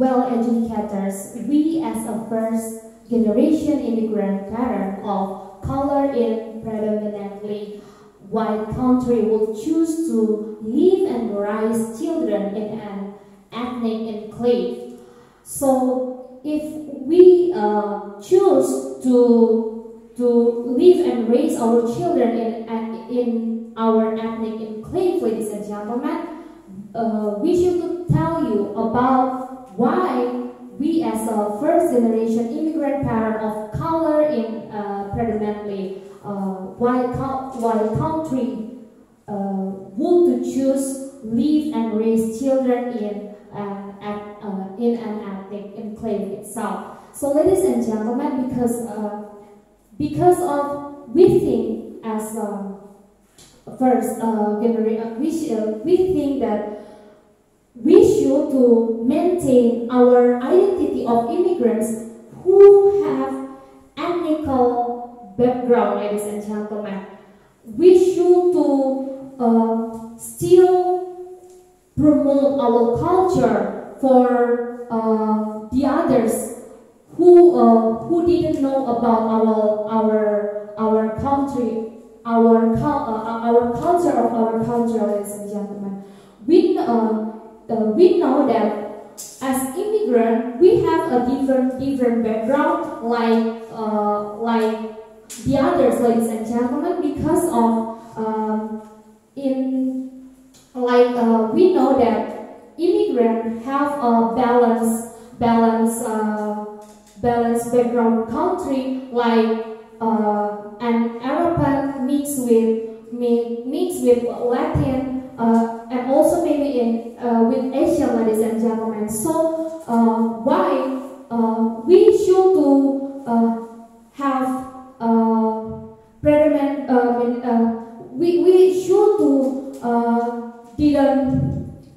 well-educators, we as a first-generation immigrant parent of color in predominantly white country will choose to live and raise children in an ethnic enclave. So if we choose to live and raise our children in our ethnic enclave, ladies and gentlemen, we should tell you about why we as a first-generation immigrant parent of color in predominantly white country would to choose live and raise children in an ethnic enclave itself. So, ladies and gentlemen, because of we think as first generation, we think that we should to maintain our identity of immigrants who have ethnical background, ladies and gentlemen. We should to still promote our culture for the others who didn't know about our country, our culture of our country, ladies and gentlemen. We know that as immigrant we have a different background like the others, ladies and gentlemen, because of we know that immigrants have a balanced background country, like an Arabic mixed with Latin, and also maybe with Asian, ladies and gentlemen. So why we should to have we should to didn't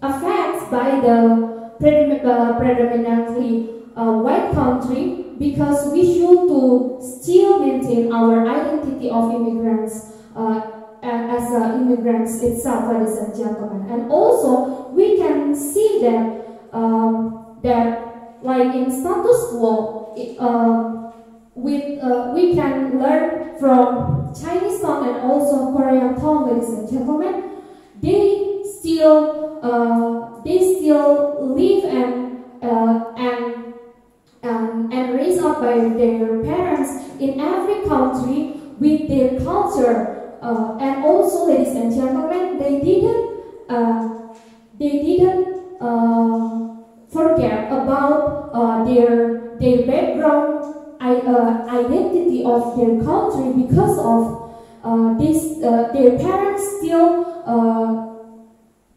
affected by the predominantly white country, because we should to still maintain our identity of immigrants as immigrants itself, ladies and gentlemen. And also we can see that like in status quo, we can learn from Chinese town and also Korean town, ladies and gentlemen. They still live and raised up by their parents in every country with their culture, and also, ladies and gentlemen, they didn't forget about their background identity of their country, because of this their parents still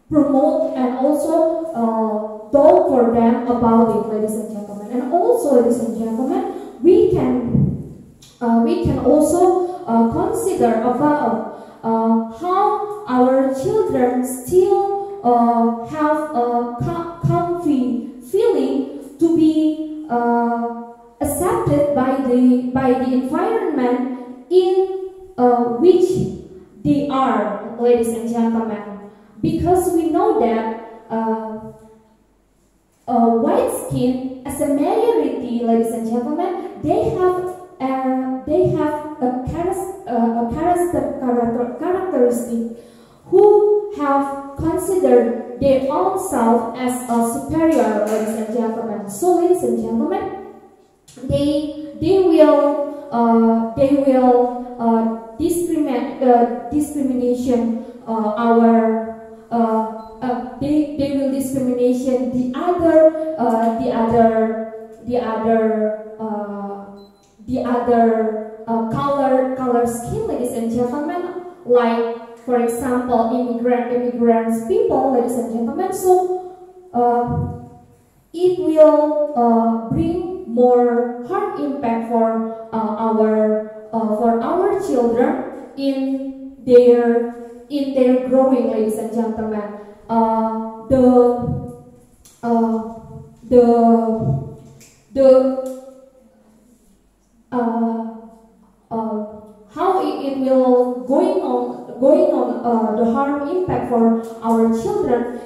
promote and also talk for them about it, ladies and gentlemen. And also, ladies and gentlemen, we can also consider about how our children still have a comfy feeling to be accepted by the environment in which they are, ladies and gentlemen. Because we know that white skin as a majority, ladies and gentlemen, they have a characteristic who have considered their own self as a superior, ladies and gentlemen. So, ladies and gentlemen, they will discrimination they will discrimination the other color skin, ladies and gentlemen, like for example immigrants people, ladies and gentlemen. So it will bring more harm impact for our children in their growing, ladies and gentlemen. How it will going on the harm impact for our children.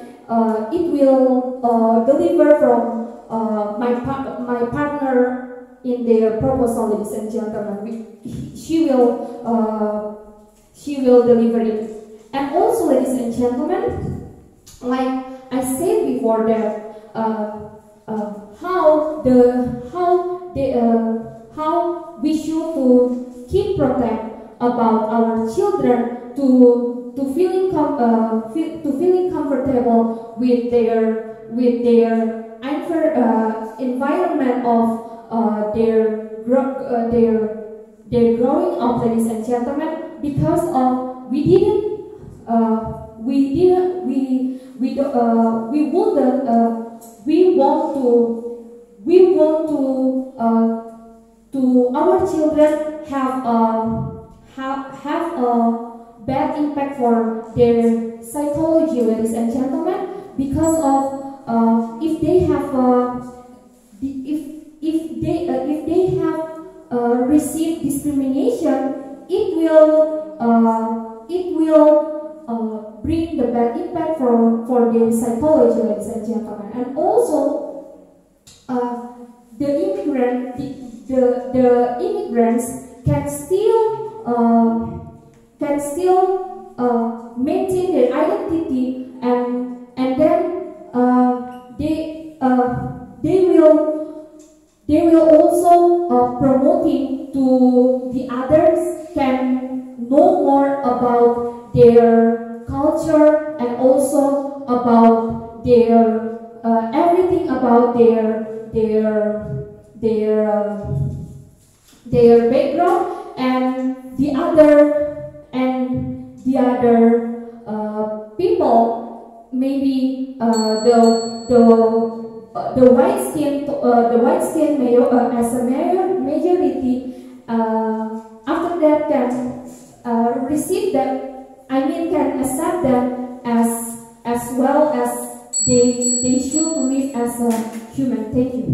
It will deliver from my partner in their proposal, ladies and gentlemen, she will deliver it. And also, ladies and gentlemen, like I said before, that how we should to keep protect about our children to feeling comfortable with their environment of their growing up, ladies and gentlemen, because of we want to our children have a bad impact for their psychology, ladies and gentlemen, because of if they have received discrimination, it will bring the bad impact for their psychology, ladies and gentlemen. And also the immigrants can still maintain their identity, and then they will also promoting to the others can know more about their culture, and also about their everything about their background, and the other people, maybe the white skin as a majority, after that can receive them, can accept them as well as they should live as a human. Thank you.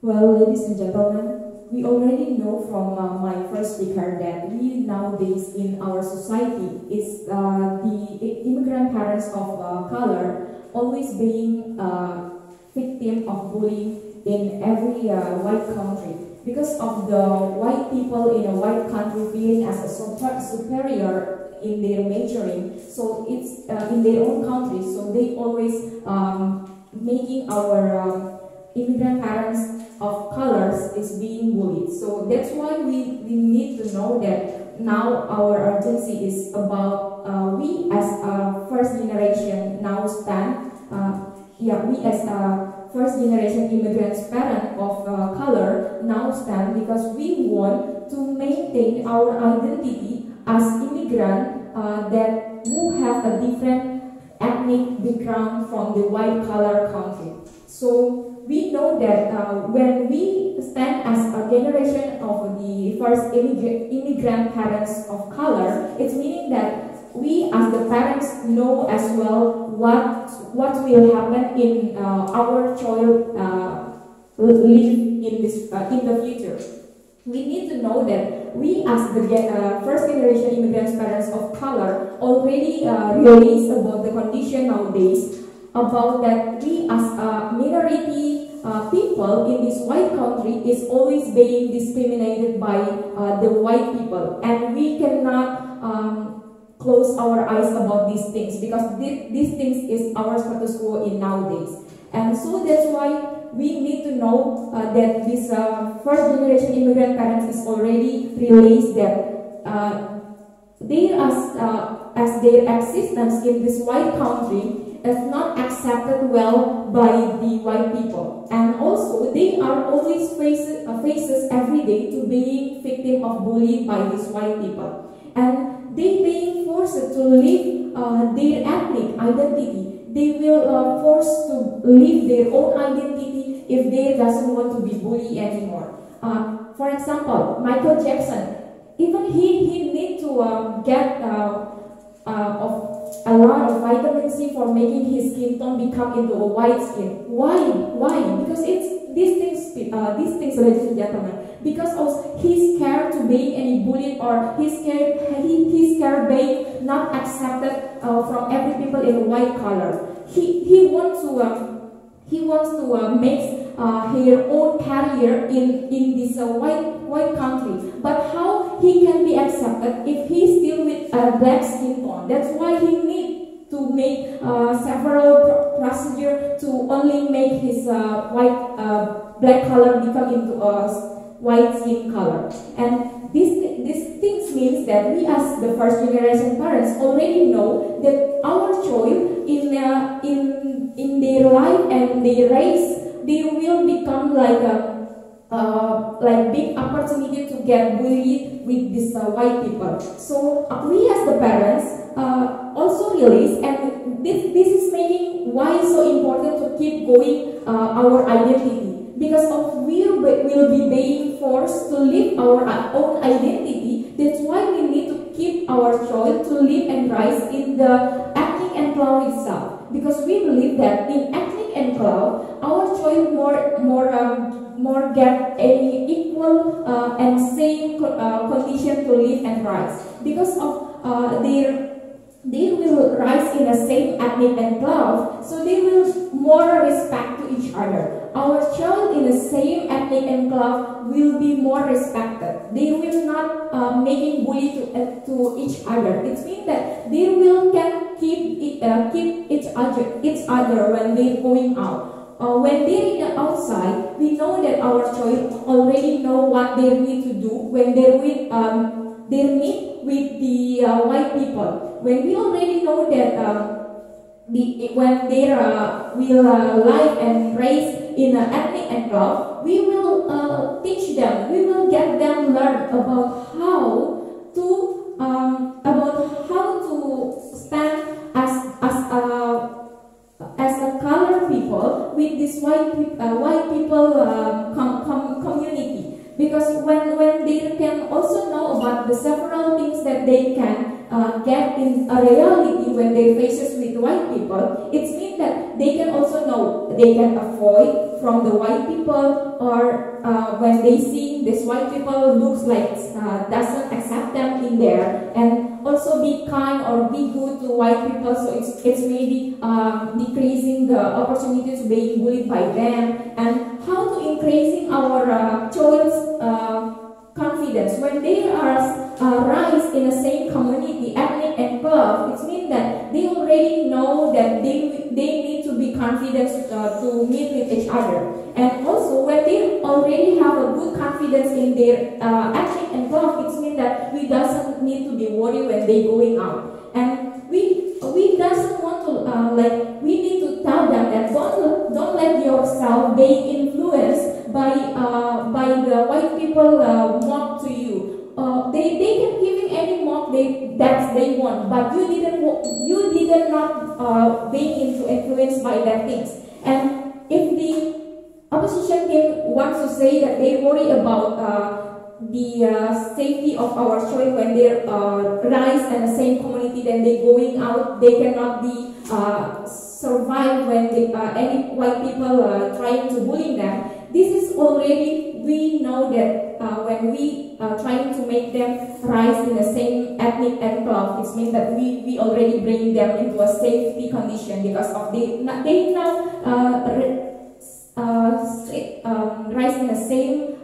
Well, ladies and gentlemen, we already know from my first speaker that we nowadays in our society is the immigrant parents of color always being victim of bullying in every white country, because of the white people in a white country feeling as a superior in their majoring, so it's in their own country, so they always making our immigrant parents of colors is being bullied. So that's why we need to know that now our urgency is about we as a first generation now stand, we as a first generation immigrants parent of color now stand, because we want to maintain our identity as immigrant that who have a different ethnic background from the white collar country. So we know that when we stand as a generation of the first immigrant parents of color, it's meaning that we as the parents know as well what will happen in our child live in this in the future. We need to know that we as the first generation immigrants parents of color already realize about the condition nowadays, about that we as a minority people in this white country is always being discriminated by the white people, and we cannot close our eyes about these things, because these things is our status quo in nowadays. And so that's why we need to know that this first generation immigrant parents is already realized that they as their existence in this white country is not accepted well by the white people, and also they are always faces every day to being victim of bullying by these white people, and they being forced to leave their ethnic identity. They will forced to leave their own identity if they doesn't want to be bullied anymore. For example, Michael Jackson, even he need to get a lot of vitamin C for making his skin tone become into a white skin. Why? Why? Because it's these things, ladies and gentlemen. Because of he's scared to be any bullied, or he's scared being not accepted from every people in white color. He wants to make her own career in this white country. But how he can be accepted if he's still with a black skin tone? That's why he needs to make several procedures to only make his black color become into a white skin color. And these things means that we as the first generation parents already know that our child in their life and their race, they will become like big opportunity to get bullied with these white people. So we as the parents also realize, and this is making why it's so important to keep going our identity, because of we will be being forced to live our own identity. That's why we need to keep our child to live and rise in the ethnic enclave itself, because we believe that in ethnic enclave our child more get any equal and same condition to live and rise, because of they will rise in the same ethnic enclave, so they will more respect to each other. Our child in the same ethnic enclave will be more respected. They will not making bully to each other. It means that they will can keep each other when they're going out. When they're in the outside, we know that our child already know what they need to do when they're with they meet with the white people. When we already know that when they will live and raise in an ethnic enclave, we will teach them. We will get them learn about how to stand as a colored people with this white people community. Because when they can also know about the several things that they can get in a reality when they faces with white people, it means that they can also know they can avoid from the white people, or when they see this white people looks like doesn't accept them in there, and also be kind or be good to white people, so it's maybe decreasing the opportunity to being bullied by them, and how to increasing our children's confidence when they are rise in the same community, ethnic enclave. It means that they already know that they need to be confident to meet with each other, and also when they already have a good confidence in their ethnic enclave, it means that we doesn't need to be worried when they going out, and we doesn't want to we need to tell them that don't let yourself be influenced by the white people mock to you. They can giving any mock that they want, but you didn't not being influenced by that things. And if the opposition team wants to say that they worry about the safety of our child when they rise in the same community, then they going out, they cannot be survive when any white people trying to bully them. This is already, we know that when we trying to make them rise in the same ethnic enclave, it means that we already bring them into a safety condition, because of they now rise in the same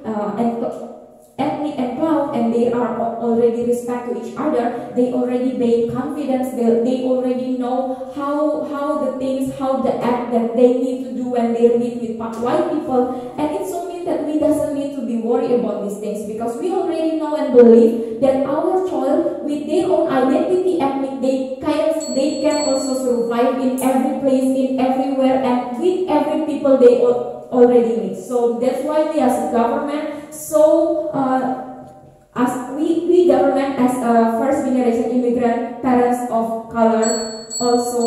ethnic enclave, and they are already respect to each other. They already gain confidence. They already know how the things, how the act that they need to do when they meet with white people. And it so means that we doesn't need to be worried about these things, because we already know and believe that our child with their own identity ethnic, they they can also survive in every place, in everywhere, and with every people they already meet. So that's why we as a government, as we government as a first generation immigrant parents of color, also